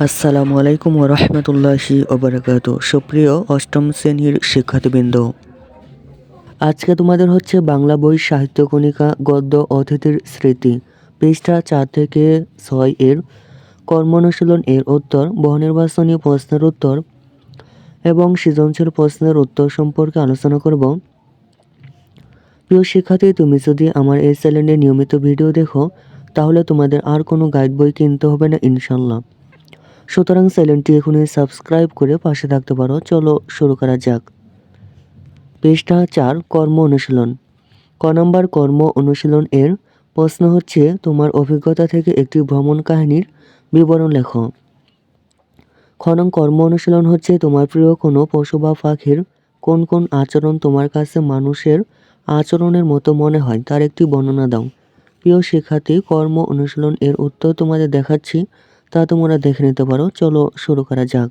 আসসালামু আলাইকুম ওরহমতুল্লাহি ওবরাকাতু। সুপ্রিয় অষ্টম শ্রেণীর শিক্ষার্থীবৃন্দ, আজকে তোমাদের হচ্ছে বাংলা বই সাহিত্য কণিকা গদ্য অতিথির স্মৃতি পৃষ্ঠা 4 থেকে 6 এর কর্ম অনুশীলন এর উত্তর, বহুনির্বাচনী প্রশ্নের উত্তর এবং সৃজনশীল প্রশ্নের উত্তর সম্পর্কে আলোচনা করব। প্রিয় শিক্ষার্থী, তুমি যদি আমার এই চ্যানেলে নিয়মিত ভিডিও দেখো তাহলে তোমাদের আর কোনো গাইড বই কিনতে হবে না ইনশাল্লাহ। সুতরাং চ্যানেলটি এখনই সাবস্ক্রাইব করে পাশে থাকতে পারো। চলো শুরু করা যাক। পৃষ্ঠা 4, কর্ম অনুশীলন। ক নম্বর কর্ম অনুশীলন এর প্রশ্ন হচ্ছে, তোমার অভিজ্ঞতা থেকে একটি ভ্রমণ কাহিনীর বিবরণ লেখো। খ নং কর্ম অনুশীলন হচ্ছে, তোমার প্রিয় কোনো পশু বা পাখির কোন কোন আচরণ তোমার কাছে মানুষের আচরণের মতো মনে হয় তার একটি বর্ণনা দাও। প্রিয় শিক্ষার্থী, কর্ম অনুশীলন এর উত্তর তোমাদের দেখাচ্ছি, তা তোমরা দেখে নিতে পারো। চলো শুরু করা যাক।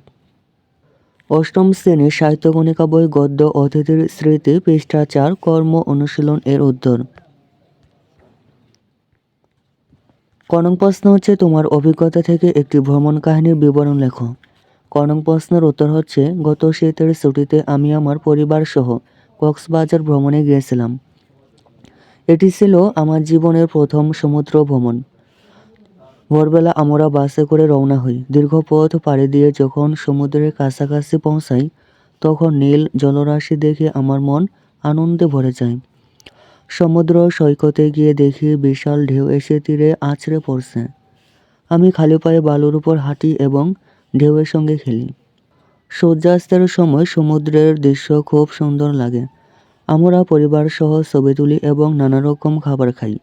অষ্টম শ্রেণীর সাহিত্য কণিকা বই গদ্য অতিথির স্মৃতি পৃষ্ঠা 4, কর্ম অনুশীলন এর উত্তর। ক নং প্রশ্ন হচ্ছে, তোমার অভিজ্ঞতা থেকে একটি ভ্রমণ কাহিনীর বিবরণ লেখো। ক নং প্রশ্নের উত্তর হচ্ছে, গত শীতের ছুটিতে আমি আমার পরিবার সহ কক্সবাজার ভ্রমণে গিয়েছিলাম। এটি ছিল আমার জীবনের প্রথম সমুদ্র ভ্রমণ। ভোরবেলা আমরা বাসে করে রওনা হই। দীর্ঘ পথ পাড়ি দিয়ে যখন সমুদ্রের কাছাকাছি পৌঁছাই তখন নীল জলরাশি দেখে আমার মন আনন্দে ভরে যায়। সমুদ্র সৈকতে গিয়ে দেখি বিশাল ঢেউ এসে তীরে আছড়ে পড়ছে। আমি খালি পায়ে বালুর উপর হাঁটি এবং ঢেউয়ের সঙ্গে খেলি। সূর্যাস্তের সময় সমুদ্রের দৃশ্য খুব সুন্দর লাগে। আমরা পরিবার সহ ছবি তুলি এবং নানা রকম খাবার খাই।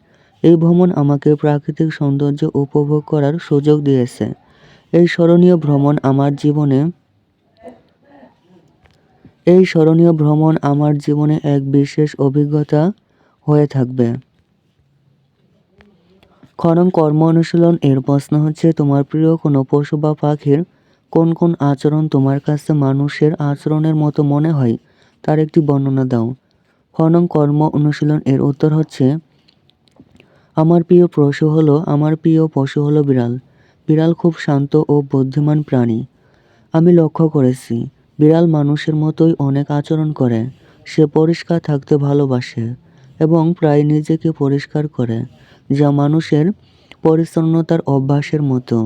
এই ভ্রমণ আমাকে প্রাকৃতিক সৌন্দর্য উপভোগ করার সুযোগ দিয়েছে। এই স্মরণীয় ভ্রমণ আমার জীবনে এক বিশেষ অভিজ্ঞতা হয়ে থাকবে। খ নং কর্ম অনুশীলন এর প্রশ্ন হচ্ছে, তোমার প্রিয় কোনো পশু বা পাখির কোন কোন আচরণ তোমার কাছে মানুষের আচরণের মতো মনে হয় তার একটি বর্ণনা দাও। খ নং কর্ম অনুশীলন এর উত্তর হচ্ছে, আমার প্রিয় পশু হলো বিড়াল। বিড়াল খুব শান্ত ও বুদ্ধিমান প্রাণী। আমি লক্ষ্য করেছি বিড়াল মানুষের মতোই অনেক আচরণ করে। সে পরিষ্কার থাকতে ভালোবাসে এবং প্রায় নিজেকে পরিষ্কার করে, যা মানুষের পরিচ্ছন্নতার অভ্যাসের মতো।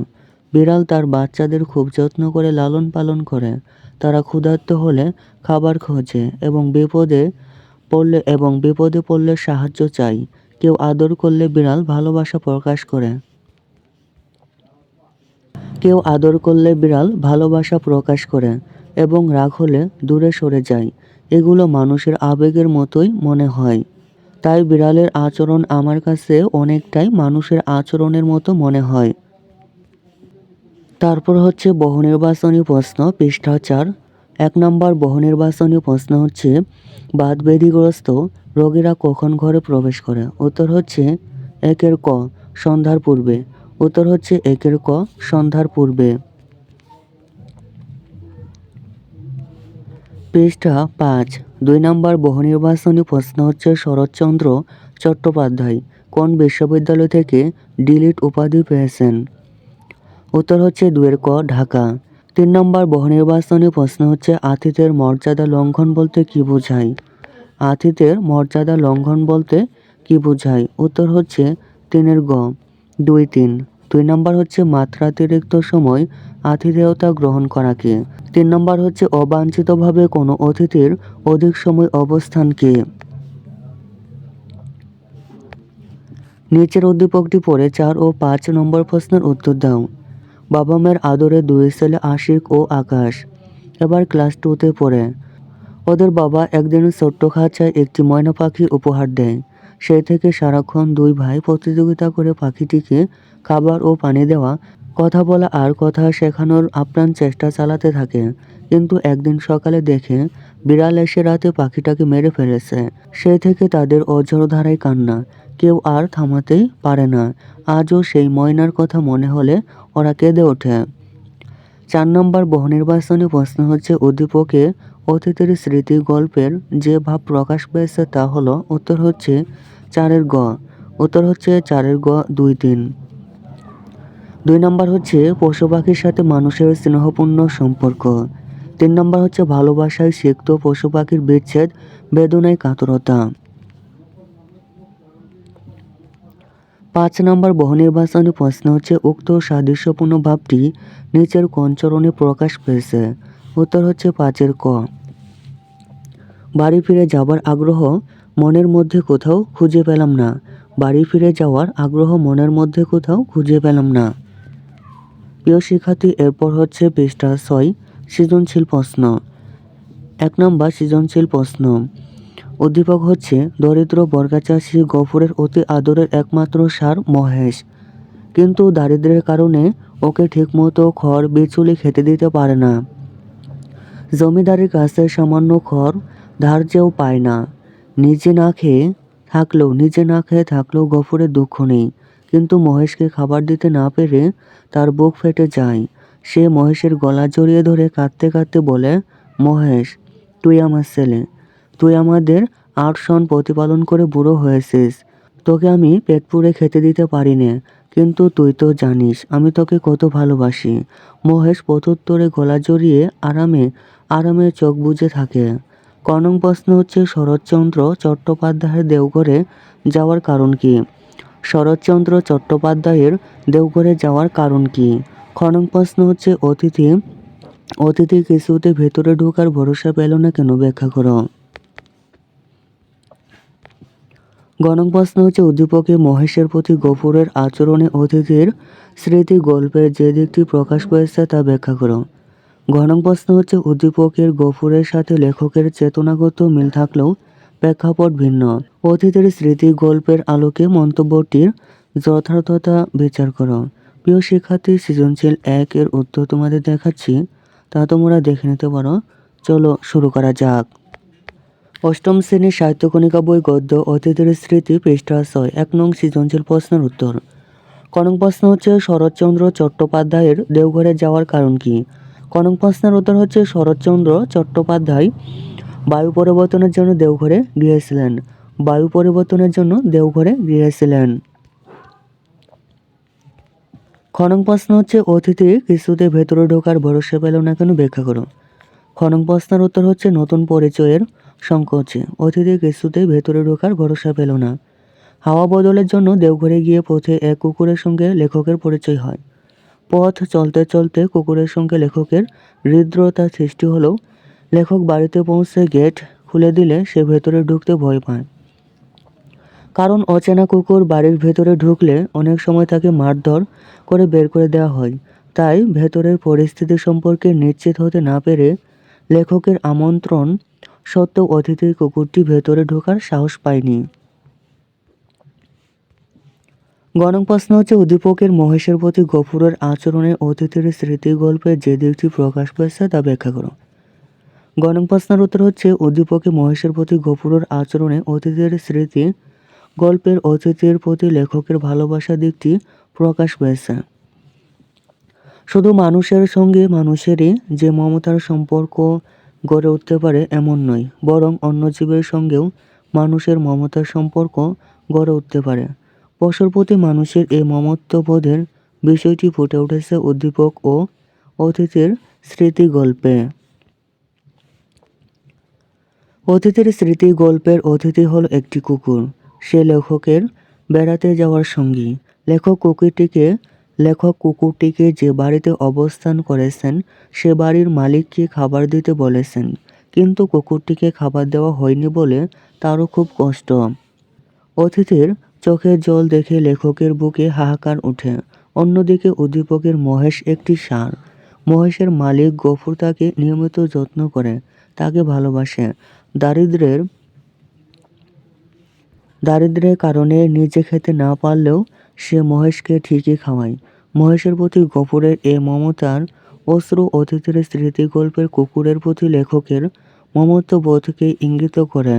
বিড়াল তার বাচ্চাদের খুব যত্ন করে লালন পালন করে। তারা ক্ষুধার্ত হলে খাবার খোঁজে এবং বিপদে পড়লে সাহায্য চায়। কেউ আদর করলে বিড়াল ভালোবাসা প্রকাশ করে এবং রাগ হলে দূরে সরে যায়। এগুলো মানুষের আবেগের মতোই মনে হয়। তাই বিড়ালের আচরণ আমার কাছে অনেকটাই মানুষের আচরণের মতো মনে হয়। তারপর হচ্ছে বহুনির্বাচনী প্রশ্ন পৃষ্ঠা 4। 1 নম্বর বহুনির্বাচনী প্রশ্ন হচ্ছে, বাতব্যাধিগ্রস্ত রোগীরা কখন ঘরে প্রবেশ করে? উত্তর হচ্ছে 1 ক, সন্ধ্যার পূর্বে। উত্তর হচ্ছে 1 ক, সন্ধ্যার পূর্বে। পৃষ্ঠা 5। 2 নম্বর বহুনির্বাচনী প্রশ্ন হচ্ছে, শরৎচন্দ্র চট্টোপাধ্যায় কোন বিশ্ববিদ্যালয় থেকে ডিলিট উপাধি পেয়েছেন? উত্তর হচ্ছে 2 ক, ঢাকা। 3 নম্বর বহুনির্বাচনী প্রশ্ন হচ্ছে, আতিথের মর্যাদা লঙ্ঘন বলতে কী বোঝায়? আতিথের মর্যাদা লঙ্ঘন বলতে কী বোঝায়? উত্তর হচ্ছে 3 গ, 2, 3। 2 নম্বর হচ্ছে, মাত্রাতিরিক্ত সময় আতিথেয়তা গ্রহণ করাকে। 3 নম্বর হচ্ছে, অবাঞ্ছিতভাবে কোনো অতিথির অধিক সময় অবস্থানকে। নিচের উদ্দীপকটি পড়ে 4 ও 5 নম্বর প্রশ্নের উত্তর দাও। বাবা মায়ের আদরে 2 ছেলে আশিক ও আকাশ এবার ক্লাস 2তে পড়ে। ওদের বাবা একদিন ছোট্ট খাঁচায় একটি ময়না পাখি উপহার দেয়। সেই থেকে সারাক্ষণ 2 ভাই প্রতিযোগিতা করে পাখিটিকে খাবার ও পানি দেওয়া, কথা বলা আর কথা শেখানোর আপ্রাণ চেষ্টা চালাতে থাকে। কিন্তু একদিন সকালে দেখে বিড়াল এসে রাতে পাখিটাকে মেরে ফেলেছে। সেই থেকে তাদের অঝোরধারায় কান্না, কেউ আর থামাতেই পারে না। আজও সেই ময়নার কথা মনে হলে ওরা কেঁদে ওঠে। 4 নম্বর বহুনির্বাচনী প্রশ্ন হচ্ছে, উদ্দীপকে অতিথির স্মৃতি গল্পের যে ভাব প্রকাশ পেয়েছে তা হলো। উত্তর হচ্ছে 4 গ। উত্তর হচ্ছে 4 গ, 2, 3। 2 নম্বর হচ্ছে পশু পাখির সাথে মানুষের স্নেহপূর্ণ সম্পর্ক। 3 নম্বর হচ্ছে ভালোবাসায় সিক্ত পশু পাখির বিচ্ছেদ, বেদনায় কাতরতা। 5 নম্বর বহুনির্বাচনী প্রশ্ন হচ্ছে উক্ত সাদৃশ্যপূর্ণ ভাবটি নিচের কোন চরণে প্রকাশ পেয়েছে? উত্তর হচ্ছে 5-এর ক। বাড়ি ফিরে যাবার আগ্রহ মনের মধ্যে কোথাও খুঁজে পেলাম না। বাড়ি ফিরে যাওয়ার আগ্রহ মনের মধ্যে কোথাও খুঁজে পেলাম না। প্রিয় শিক্ষার্থী, এরপর হচ্ছে পৃষ্ঠা 6 সৃজনশীল প্রশ্ন। 1 নম্বর সৃজনশীল প্রশ্ন। উদ্দীপক হচ্ছে দরিদ্র বর্গাচাষী গফুরের অতি আদরের একমাত্র ষাঁড় মহেশ, কিন্তু দারিদ্র্যের কারণে ওকে ঠিকমতো খড় বিচুলি খেতে দিতে পারে না। জমিদারের কাছে সামান্য খড় ধার চেয়েও পায় না। নিজে না খেয়ে থাকলেও গফুরের দুঃখ নেই, কিন্তু মহেশকে খাবার দিতে না পেরে তার বুক ফেটে যায়। সে মহেশের গলা জড়িয়ে ধরে কাঁদতে কাঁদতে বলে, মহেশ, তুই আমার ছেলে, তুই আমাদের 8 সন প্রতিপালন করে বুড়ো হয়েছিস, তোকে আমি পেট পুড়ে খেতে দিতে পারি নে, কিন্তু তুই তো জানিস আমি তোকে কত ভালোবাসি। মহেশ প্রত্যুত্তরে গলা জড়িয়ে আরামে আরামে চোখ বুজে থাকে। ক নং প্রশ্ন হচ্ছে শরৎচন্দ্র চট্টোপাধ্যায়ের দেওঘরে যাওয়ার কারণ কি? শরৎচন্দ্র চট্টোপাধ্যায়ের দেওঘরে যাওয়ার কারণ কি? খ নং প্রশ্ন হচ্ছে অতিথি কিছুতে ভেতরে ঢোকার ভরসা পেল না কেন, ব্যাখ্যা করো। গ নং প্রশ্ন হচ্ছে উদ্দীপকে মহেশের প্রতি গফুরের আচরণে অতিথির স্মৃতি গল্পের যে দিকটি প্রকাশ পেয়েছে তা ব্যাখ্যা করো। ঘ নং প্রশ্ন হচ্ছে উদ্দীপকের গফুরের সাথে লেখকের চেতনাগত মিল থাকলেও প্রেক্ষাপট ভিন্ন। অতিথির স্মৃতি গল্পের আলোকে মন্তব্যটির যথার্থতা বিচার করো। প্রিয় শিক্ষার্থী, সৃজনশীল 1 এর উত্তর তোমাদের দেখাচ্ছি, তা তোমরা দেখে নিতে পারো। চলো শুরু করা যাক। অষ্টম শ্রেণীর সাহিত্যকণিকা বই গদ্য অতিথির স্মৃতি, পৃষ্ঠা 6। 1 নং সৃজনশীল প্রশ্নের উত্তর। ক নং প্রশ্ন হচ্ছে শরৎচন্দ্র চট্টোপাধ্যায়ের দেওঘরে যাওয়ার কারণ কি? ক নং প্রশ্নের উত্তর হচ্ছে শরৎচন্দ্র চট্টোপাধ্যায় বায়ু পরিবর্তনের জন্য দেওঘরে গিয়েছিলেন। বায়ু পরিবর্তনের জন্য দেওঘরে গিয়েছিলেন। খ নং প্রশ্ন হচ্ছে অতিথি কিছুতে ভেতরে ঢোকার ভরসা পেল না কেন, ব্যাখ্যা করো। খ নং প্রশ্নের উত্তর হচ্ছে নতুন পরিচয়ের সংকোচে অতিথি কিছুতে ভেতরে ঢোকার ভরসা পেল না। হাওয়া বদলের জন্য দেওঘরে গিয়ে পথে এক কুকুরের সঙ্গে লেখকের পরিচয় হয়। পথ চলতে চলতে কুকুরের সঙ্গে লেখকের হৃদ্রতার সৃষ্টি হলেও লেখক বাড়িতে পৌঁছে গেট খুলে দিলে সে ভেতরে ঢুকতে ভয় পায়, কারণ অচেনা কুকুর বাড়ির ভেতরে ঢুকলে অনেক সময় তাকে মারধর করে বের করে দেওয়া হয়। তাই ভেতরের পরিস্থিতি সম্পর্কে নিশ্চিত হতে না পেরে লেখকের আমন্ত্রণ সত্ত্বেও অতিথি কুকুরটি ভেতরে ঢোকার সাহস পায়নি। গ নং প্রশ্ন হচ্ছে উদ্দীপকের মহেশের প্রতি গফুরের আচরণে অতিথির স্মৃতি গল্পে যে দিকটি প্রকাশ পেয়েছে তা ব্যাখ্যা করো। গ নং প্রশ্নের উত্তর হচ্ছে উদ্দীপকে মহেশের প্রতি গফুরের আচরণে অতিথির স্মৃতি গল্পের অতিথির প্রতি লেখকের ভালোবাসা দিকটি প্রকাশ পেয়েছে। শুধু মানুষের সঙ্গে মানুষেরই যে মমতার সম্পর্ক গড়ে উঠতে পারে এমন নয়, বরং অন্য জীবের সঙ্গেও মানুষের মমতার সম্পর্ক গড়ে উঠতে পারে। পশুর প্রতি মানুষের এই মমত্ববোধের বিষয়টি ফুটে উঠেছে উদ্দীপক ও অতিথির স্মৃতি গল্পে। অতিথির স্মৃতি গল্পের অতিথি হল একটি কুকুর। সে লেখকের বেড়াতে যাওয়ার সঙ্গী। লেখক কুকুরটিকে যে বাড়িতে অবস্থান করেছেন সে বাড়ির মালিককে খাবার দিতে বলেছেন, কিন্তু কুকুরটিকে খাবার দেওয়া হয়নি বলে তারও খুব কষ্ট। অতিথির চোখের জল দেখে লেখকের বুকে হাহাকার ওঠে। অন্যদিকে উদ্দীপকের মহেশ একটি ষাঁড়। মহেশের মালিক গফুর তাকে নিয়মিত যত্ন করে, তাকে ভালোবাসে। দারিদ্র্যের কারণে নিজে খেতে না পারলেও সে মহেশকে ঠিকই খাওয়ায়। মহেশের প্রতি গফুরের এ মমতার অশ্রু অতিথির স্মৃতি গল্পের কুকুরের প্রতি লেখকের মমত্ববোধকে ইঙ্গিত করে।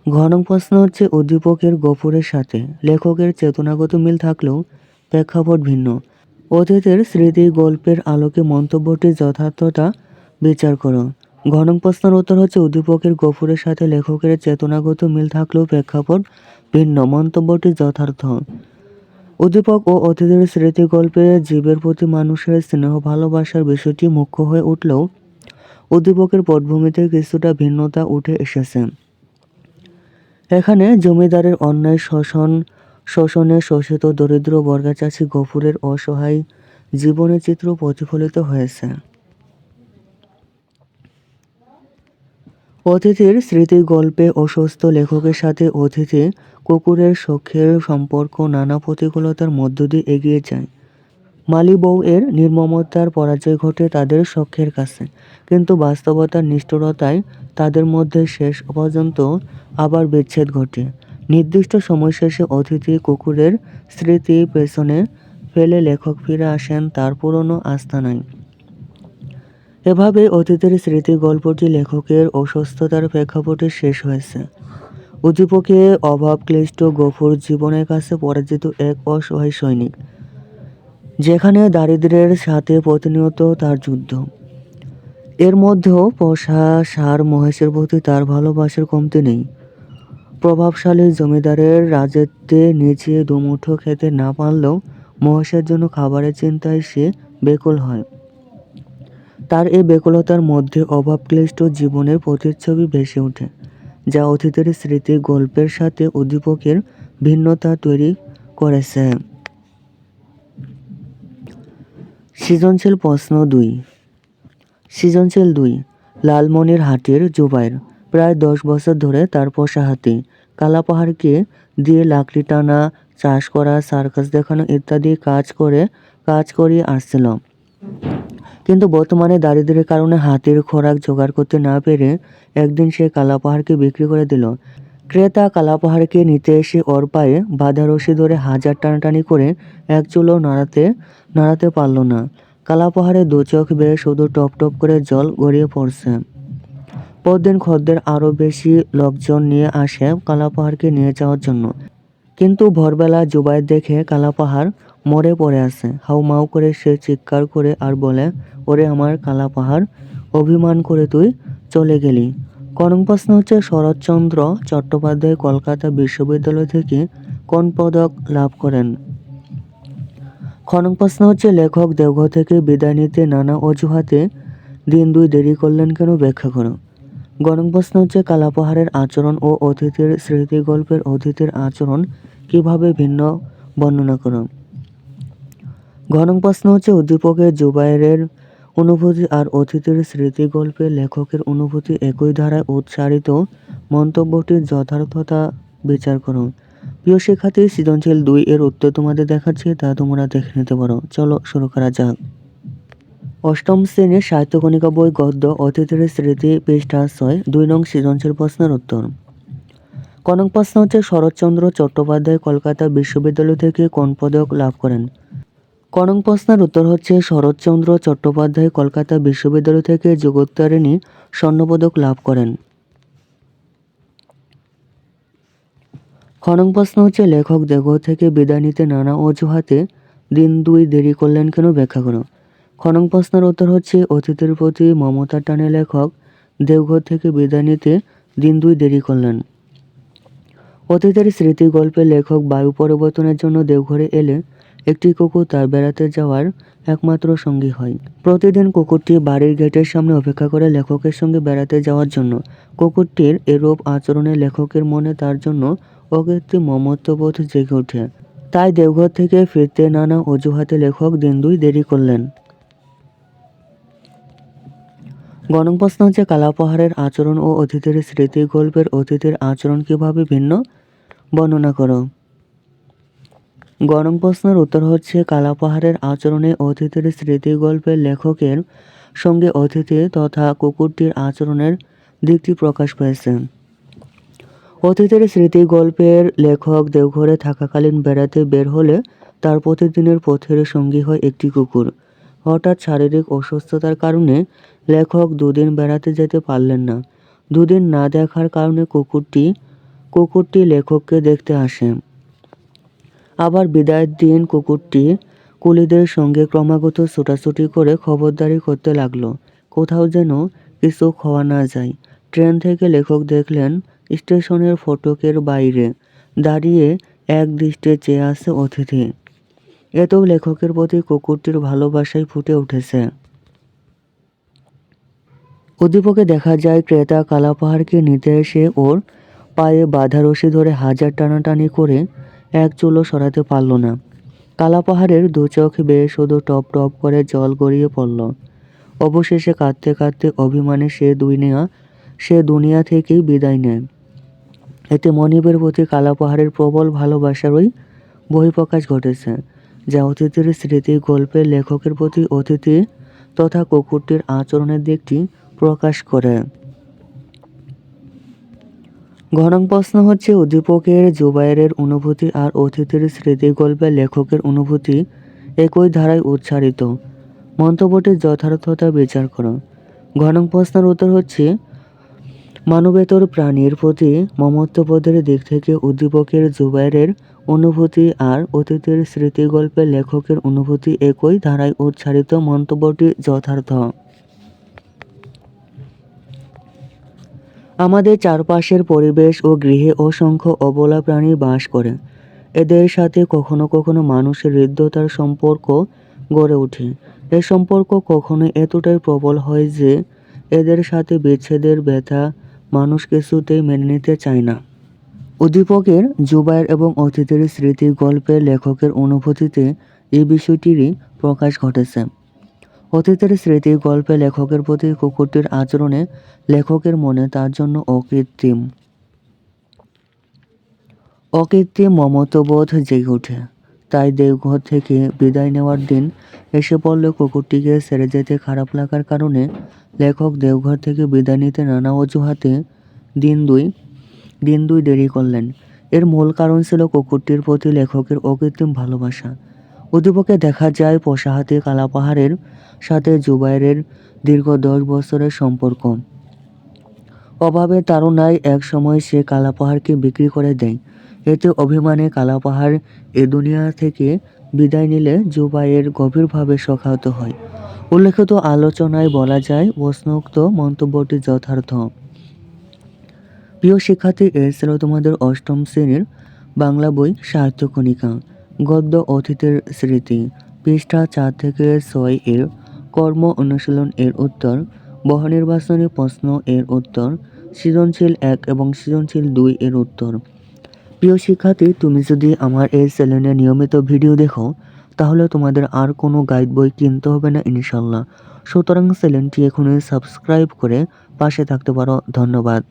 ঘ নং প্রশ্ন হচ্ছে উদ্দীপকের গফুরের সাথে লেখকের চেতনাগত মিল থাকলেও প্রেক্ষাপট ভিন্ন। অতিথির স্মৃতি গল্পের আলোকে মন্তব্যটির যথার্থতা বিচার করো। ঘ নং প্রশ্নের উত্তর হচ্ছে উদ্দীপকের গফুরের সাথে লেখকের চেতনাগত মিল থাকলেও প্রেক্ষাপট ভিন্ন, মন্তব্যটি যথার্থ। উদ্দীপক ও অতিথির স্মৃতি গল্পে জীবের প্রতি মানুষের স্নেহ ভালোবাসার বিষয়টি মুখ্য হয়ে উঠলেও উদ্দীপকের পটভূমিতে কিছুটা ভিন্নতা উঠে এসেছে। এখানে জমিদারের অন্যায় শোষণে শোষিত দরিদ্র বর্গাচাষী গফুরের অসহায় জীবনের চিত্র প্রতিফলিত হয়েছে। অতিথির স্মৃতি গল্পে অসুস্থ লেখকের সাথে অতিথি কুকুরের শখের সম্পর্ক নানা প্রতিকূলতার মধ্য দিয়ে এগিয়ে যায়। মালি বউ এর নির্মমতার পরাজয় ঘটে তাদের শখের কাছে, কিন্তু বাস্তবতার নিষ্ঠুরতায় তাদের মধ্যে শেষ পর্যন্ত আবার বিচ্ছেদ ঘটে। নির্দিষ্ট সময় শেষে অতিথি কুকুরের স্মৃতি পেছনে ফেলে লেখক ফিরে আসেন তার পুরনো আস্তানায়। এভাবে অতীতের স্মৃতি গল্পটি লেখকের অসুস্থতার প্রেক্ষাপটে শেষ হয়েছে। উদ্দীপকে অভাবক্লিষ্ট গফুর জীবনের কাছে পরাজিত এক অসহায় সৈনিক, যেখানে দারিদ্র্যের সাথে প্রতিনিয়ত তার যুদ্ধ। এর মধ্যেও পোষা ষাঁড় মহেশের প্রতি তার ভালোবাসার কমতি নেই। প্রভাবশালী জমিদারের রাজত্বে নিজে দুমুঠো খেতে না পারলেও মহেশের জন্য খাবারের চিন্তায় সে বেকুল হয়। তার এই বেকুলতার মধ্যে অভাবক্লিষ্ট জীবনের প্রতিচ্ছবি ভেসে ওঠে, যা অতীতের স্মৃতি গল্পের সাথে উদ্দীপকের ভিন্নতা তৈরি করেছে। সৃজনশীল প্রশ্ন 2। সৃজনশীল 2। লালমনিরহাটের জুবায়ের প্রায় 10 বছর ধরে তার পোষা হাতি কালাপাহাড়কে দিয়ে লাকড়ি টানা, চাষ করা, সার্কাস দেখানো ইত্যাদি কাজ করিয়ে আসছিল। কিন্তু বর্তমানে দারিদ্র্যের কারণে হাতির খোরাক জোগাড় করতে না পেরে একদিন সে কালাপাহাড়কে বিক্রি করে দিল। ক্রেতা কালাপাহাড়কে নিতে এসে ওর পায়ে বাঁধা রশি ধরে হাজার টানাটানি করে এক চুলও নাড়াতে পারল না। কালাপাহাড়ে দু চোখ বেয়ে শুধু টপ টপ করে জল গড়িয়ে পড়ছে। পরদিন খদ্দের আরও বেশি লোকজন নিয়ে আসে কালাপাহাড়কে নিয়ে যাওয়ার জন্য, কিন্তু ভোরবেলা জুবায়ের দেখে কালাপাহাড় মরে পড়ে আছে। হাউমাউ করে সে চিৎকার করে আর বলে, ওরে আমার কালাপাহাড়, অভিমান করে তুই চলে গেলি। করং প্রশ্ন হচ্ছে, শরৎচন্দ্র চট্টোপাধ্যায় কলকাতা বিশ্ববিদ্যালয় থেকে কোন পদক লাভ করেন? খনং প্রশ্ন হচ্ছে, লেখক দেওঘর থেকে বিদায় নিতে নানা অজুহাতে দিন 2 দেরি করলেন কেন, ব্যাখ্যা করো। গণং প্রশ্ন হচ্ছে, কালাপাহাড়ের আচরণ ও অতিথির স্মৃতি গল্পের অতিথির আচরণ কিভাবে ভিন্ন, বর্ণনা করো। ঘনং প্রশ্ন হচ্ছে, উদ্দীপকের জুবায়েরের অনুভূতি আর অতিথির স্মৃতি গল্পে লেখকের অনুভূতি একই ধারায় উচ্চারিত, মন্তব্যটির যথার্থতা বিচার করো। প্রিয় শিক্ষার্থী, সৃজনশীল 2 এর উত্তর তোমাদের দেখাচ্ছি, তা তোমরা দেখে নিতে পারো। চলো শুরু করা যাক। অষ্টম শ্রেণীর সাহিত্যকণিকা বই গদ্য অতিথির স্মৃতি পৃষ্ঠা 6, 2 নং সৃজনশীল প্রশ্নের উত্তর। কনং প্রশ্ন হচ্ছে, শরৎচন্দ্র চট্টোপাধ্যায় কলকাতা বিশ্ববিদ্যালয় থেকে কোন পদক লাভ করেন? কনং প্রশ্নের উত্তর হচ্ছে, শরৎচন্দ্র চট্টোপাধ্যায় কলকাতা বিশ্ববিদ্যালয় থেকে যুগোত্তরিণী স্বর্ণপদক লাভ করেন। খনং প্রশ্ন হচ্ছে, লেখক দেওঘর থেকে বিদায় নিতে নানা অজুহাতে দিন 2 দেরি করলেন কেন, ব্যাখ্যা করো। খনং প্রশ্নের উত্তর হচ্ছে, অতিথির প্রতি মমতার টানে লেখক দেওঘর থেকে বিদায় নিতে দিন 2 দেরি করলেন। অতীতের স্মৃতি গল্পে লেখক বায়ু পরিবর্তনের জন্য দেওঘরে এলে একটি কুকুর তার বেড়াতে যাওয়ার একমাত্র সঙ্গী হয়। প্রতিদিন কুকুরটি বাড়ির গেটের সামনে অপেক্ষা করে লেখকের সঙ্গে বেড়াতে যাওয়ার জন্য। কুকুরটির এরূপ আচরণে লেখকের মনে তার জন্য অকৃত্রিম মমত্ববোধ জেগে ওঠে। তাই দেওঘর থেকে ফিরতে নানা অজুহাতে লেখক দিন 2 দেরি করলেন। গণং প্রশ্ন হচ্ছে, কালাপাহাড়ের আচরণ ও অতিথির স্মৃতি গল্পের অতিথির আচরণ কিভাবে ভিন্ন, বর্ণনা করো। গণং প্রশ্নের উত্তর হচ্ছে, কালাপাহাড়ের আচরণে অতিথির স্মৃতি গল্পের লেখকের সঙ্গে অতিথি তথা কুকুরটির আচরণের দিকটি প্রকাশ পেয়েছে। অতিথির স্মৃতি গল্পের লেখক দেওঘরে থাকাকালীন বেড়াতে বের হলে তার প্রতিদিনের পথের সঙ্গী হয় একটি কুকুর। হঠাৎ শারীরিক অসুস্থতার কারণে লেখক 2 দিন বেড়াতে যেতে পারলেন না। 2 দিন না দেখার কারণে কুকুরটি লেখককে দেখতে আসে। আবার বিদায়ের দিন কুকুরটি কুলিদের সঙ্গে ক্রমাগত ছোটাছুটি করে খবরদারি করতে লাগলো, কোথাও যেন কিছু খোয়া না যায়। ট্রেন থেকে লেখক দেখলেন স্টেশনের ফটকের বাইরে দাঁড়িয়ে এক দৃষ্টে চেয়ে আছে অতিথি। এতেও লেখকের প্রতি কুকুরটির ভালোবাসাই ফুটে উঠেছে। উদ্দীপকে দেখা যায় ক্রেতা কালাপাহাড়কে নিতে এসে ওর পায়ে বাঁধা রশি ধরে হাজার টানাটানি করে এক চুলও সরাতে পারল না। কালাপাহাড়ের দু চোখ বেয়ে শুধু টপ টপ করে জল গড়িয়ে পড়ল। অবশেষে কাঁদতে কাঁদতে অভিমানে সে দুনিয়া থেকেই বিদায় নেয়। এতে মনিবের প্রতি কালাপাহাড়ের প্রবল ভালোবাসারই বহিঃপ্রকাশ ঘটেছে, যা অতিথির স্মৃতি গল্পে লেখকের প্রতি অতিথি তথা কুকুরটির আচরণের দিকটি প্রকাশ করে। ঘনং প্রশ্ন হচ্ছে উদ্দীপকের জুবায়েরের অনুভূতি আর অতিথির স্মৃতি গল্পে লেখকের অনুভূতি একই ধারায় উচ্চারিত। মন্তব্যটির যথার্থতা বিচার করো। ঘনং প্রশ্নের উত্তর হচ্ছে মানবেতর প্রাণীর প্রতি মমত্ববোধের দিক থেকে উদ্দীপকের জুবায়েরের অনুভূতি আর অতীতের স্মৃতিগল্পে লেখকের অনুভূতি একই ধারায় উচ্চারিত। মন্তব্যটি যথার্থ। আমাদের চারপাশের পরিবেশ ও গৃহে অসংখ্য অবলা প্রাণী বাস করে। এদের সাথে কখনো কখনো মানুষের হৃদ্যতার সম্পর্ক গড়ে ওঠে। এ সম্পর্ক কখনো এতটাই প্রবল হয় যে এদের সাথে বিচ্ছেদের ব্যথা মানুষ কিছুতেই মেনে নিতে চায় না। উদ্দীপকের জুবায়ের এবং অতিথির স্মৃতি গল্পের লেখকের অনুভূতিতে এই বিষয়টিরই প্রকাশ ঘটেছে। অতীতের স্মৃতি গল্পে লেখকের প্রতি কুকুরটির আচরণে লেখকের মনে তার জন্য অকৃত্রিম মমত্ববোধ জেগে ওঠে। তাই দেওঘর থেকে বিদায় নেওয়ার দিন এসে পড়লে কুকুরটিকে ছেড়ে যেতে খারাপ লাগার কারণে লেখক দেওঘর থেকে বিদায় নিতে নানা অজুহাতে দিন দুই দেরি করলেন। এর মূল কারণ ছিল কুকুরটির প্রতি লেখকের অকৃত্রিম ভালোবাসা। উদ্দীপকে দেখা যায় পোষা হাতি কালাপাহাড়ের সাথে জুবায়েরের দীর্ঘ 10 বছরের সম্পর্ক। অভাবের তাড়নায় এক সময় সে কালাপাহাড়কে বিক্রি করে দেয়। এতে অভিমানে কালাপাহাড় এ দুনিয়া থেকে বিদায় নিলে জুবায়ের গভীরভাবে শোকাহত হয়। উল্লেখিত আলোচনায় বলা যায় প্রশ্নোক্ত মন্তব্যটি যথার্থ। প্রিয় শিক্ষার্থী, এ ছিল তোমাদের অষ্টম শ্রেণীর বাংলা বই সাহিত্য কণিকা গদ্য অতীতের স্মৃতি পৃষ্ঠা 4 থেকে 6 এর কর্ম অনুশীলন এর উত্তর, বহুনির্বাচনী প্রশ্ন এর উত্তর, সৃজনশীল 1 এবং সৃজনশীল 2 এর উত্তর। প্রিয় শিক্ষার্থী, তুমি যদি আমার এই চ্যানেলে নিয়মিত ভিডিও দেখো তাহলে তোমাদের আর কোনো গাইড বই কিনতে হবে না ইনশাল্লাহ। সুতরাং চ্যানেলটি এখনই সাবস্ক্রাইব করে পাশে থাকতে পারো। ধন্যবাদ।